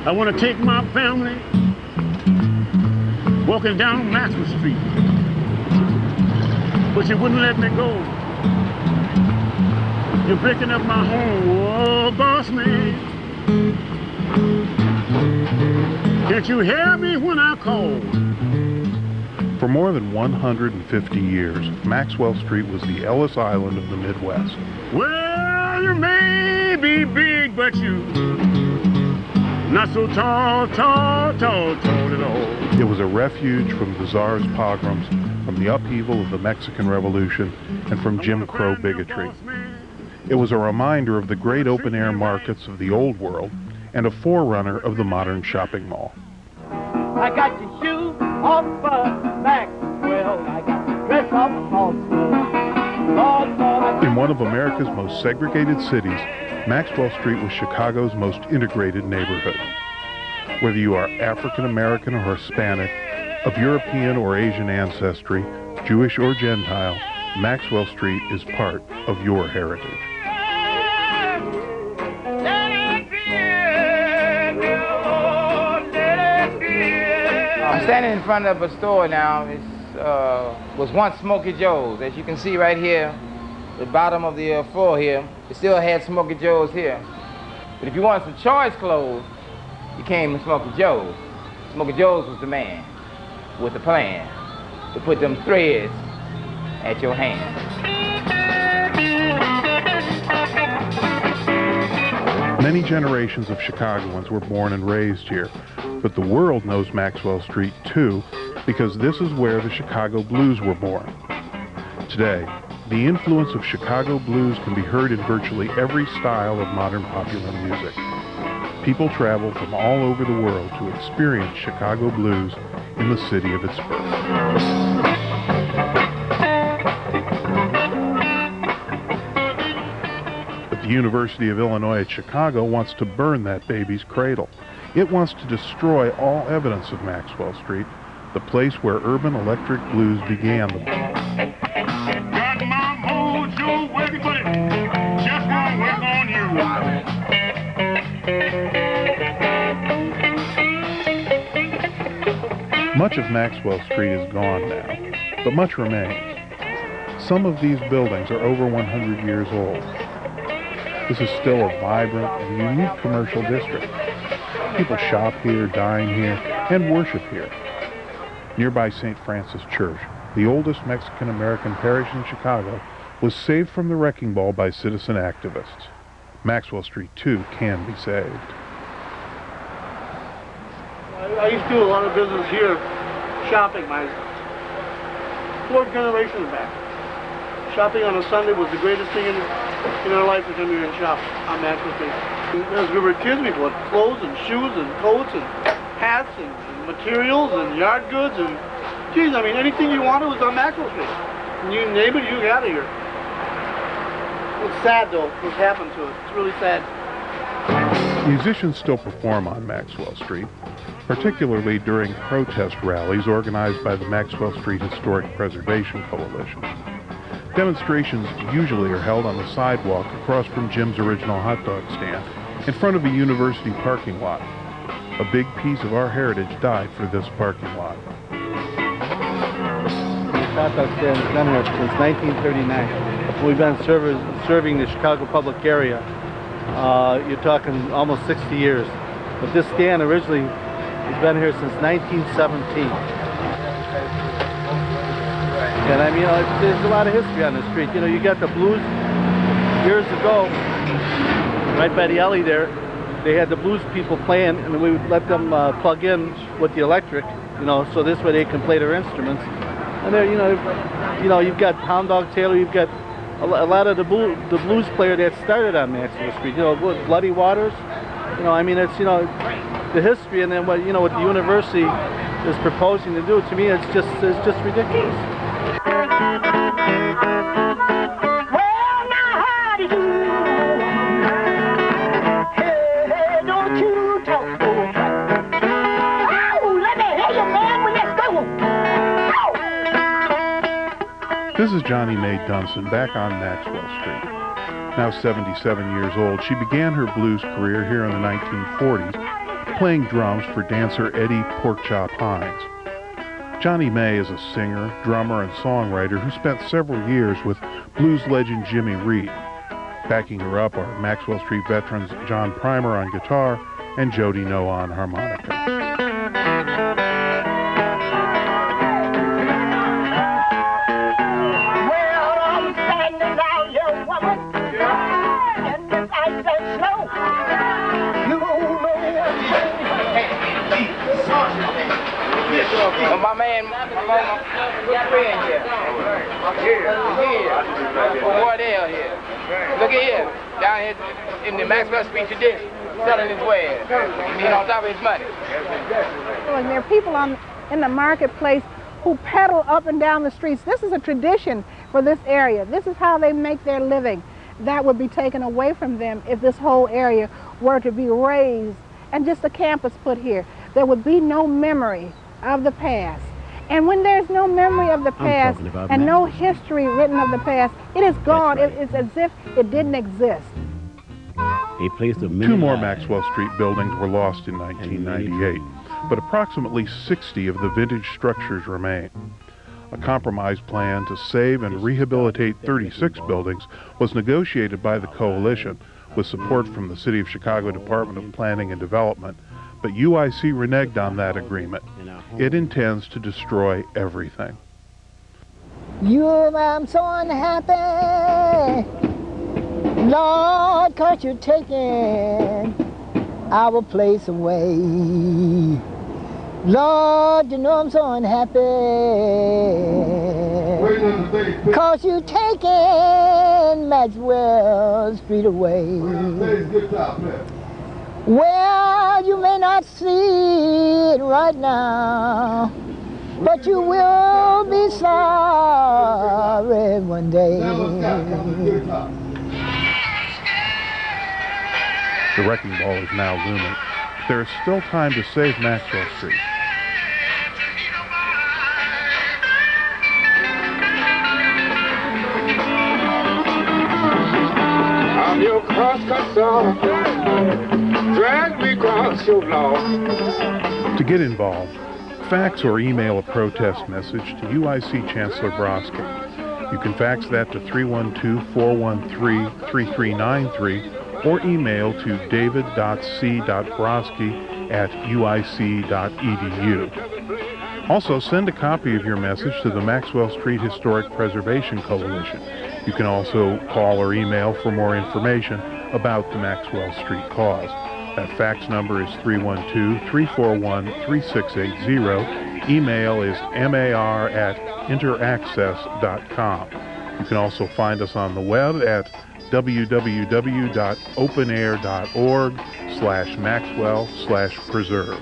I want to take my family walking down Maxwell Street, but she wouldn't let me go. You're breaking up my home, oh boss man. Can't you hear me when I call? For more than 150 years, Maxwell Street was the Ellis Island of the Midwest. Well, you may be big, but you not so tall at all. It was a refuge from the Tsar's pogroms, from the upheaval of the Mexican Revolution, and from Jim Crow bigotry. It was a reminder of the great open-air markets of the old world and a forerunner of the modern shopping mall. I got your shoes off Maxwell. I got your dress off In one of America's most segregated cities, Maxwell Street was Chicago's most integrated neighborhood. Whether you are African American or Hispanic, of European or Asian ancestry, Jewish or Gentile, Maxwell Street is part of your heritage. I'm standing in front of a store now. It was once Smokey Joe's. As you can see right here, the bottom of the floor here, it still had Smokey Joe's here. But if you wanted some choice clothes, you came to Smokey Joe's. Smokey Joe's was the man with the plan to put them threads at your hand. Many generations of Chicagoans were born and raised here, but the world knows Maxwell Street too, because this is where the Chicago Blues were born. Today, the influence of Chicago blues can be heard in virtually every style of modern popular music. People travel from all over the world to experience Chicago blues in the city of its birth. But the University of Illinois at Chicago wants to burn that baby's cradle. It wants to destroy all evidence of Maxwell Street, the place where urban electric blues began. Got my mojo working, but it just won't work on you. Much of Maxwell Street is gone now, but much remains. Some of these buildings are over 100 years old. This is still a vibrant and unique commercial district. People shop here, dine here, and worship here. Nearby St. Francis Church, the oldest Mexican-American parish in Chicago, was saved from the wrecking ball by citizen activists. Maxwell Street, too, can be saved. I used to do a lot of business here, shopping my 4th generation back. Shopping on a Sunday was the greatest thing in our life to come here and shop on Maxwell Street. As we were kids, we bought clothes and shoes and coats and hats and materials and yard goods and, geez, I mean, anything you wanted was on Maxwell Street. And you name it, you got it here. It's sad, though, what's happened to it. It's really sad. Musicians still perform on Maxwell Street, particularly during protest rallies organized by the Maxwell Street Historic Preservation Coalition. Demonstrations usually are held on the sidewalk across from Jim's original hot dog stand, in front of a university parking lot. A big piece of our heritage died for this parking lot. This hot dog stand has been here since 1939. We've been serving the Chicago public area. You're talking almost 60 years. But this stand originally has been here since 1917. And I mean, there's a lot of history on the street. You know, you got the blues years ago, right by the alley there. They had the blues people playing, and we would let them plug in with the electric, you know, so this way they can play their instruments. And there, you know, you've got Hound Dog Taylor, you've got a lot of the blues player that started on Maxwell Street. You know, Bloody Waters. You know, I mean, it's, you know, the history, and then what, you know, what the university is proposing to do. To me, it's just ridiculous. This is Johnny Mae Dunson back on Maxwell Street. Now 77 years old, she began her blues career here in the 1940s, playing drums for dancer Eddie Porkchop Hines. Johnny May is a singer, drummer, and songwriter who spent several years with blues legend Jimmy Reed. Backing her up are Maxwell Street veterans John Primer on guitar and Jody Noah on harmonica. Well, I'm standing out here, woman, and the ice and snow. You know what Well, my man, good friend here. Wardell here. Look at here, down here in the Maxwell Street tradition, selling his wares, being on top of his money. And there are people in the marketplace who pedal up and down the streets. This is a tradition for this area. This is how they make their living. That would be taken away from them if this whole area were to be razed and just a campus put here. There would be no memory of the past. And when there's no memory of the past and no history written of the past, it is gone. Right. It's as if it didn't exist. Two more Maxwell Street buildings were lost in 1998, but approximately 60 of the vintage structures remain. A compromise plan to save and rehabilitate 36 buildings was negotiated by the coalition with support from the City of Chicago Department of Planning and Development, but UIC reneged on that agreement. It intends to destroy everything. I'm so unhappy, Lord, 'cause you're taking our place away. Lord, you know I'm so unhappy, 'cause you're taking Maxwell Street away. Well, you may not see it right now, but you will be sorry one day. The wrecking ball is now looming. There is still time to save Maxwell Street. I'm your cross-cut song. Drag me across your lawn. To get involved, fax or email a protest message to UIC Chancellor Brodsky. You can fax that to 312-413-3393 or email to david.c.brodsky@uic.edu. Also, send a copy of your message to the Maxwell Street Historic Preservation Coalition. You can also call or email for more information about the Maxwell Street cause. That fax number is 312-341-3680. Email is mar@interaccess.com. You can also find us on the web at www.openair.org/Maxwell/preserve.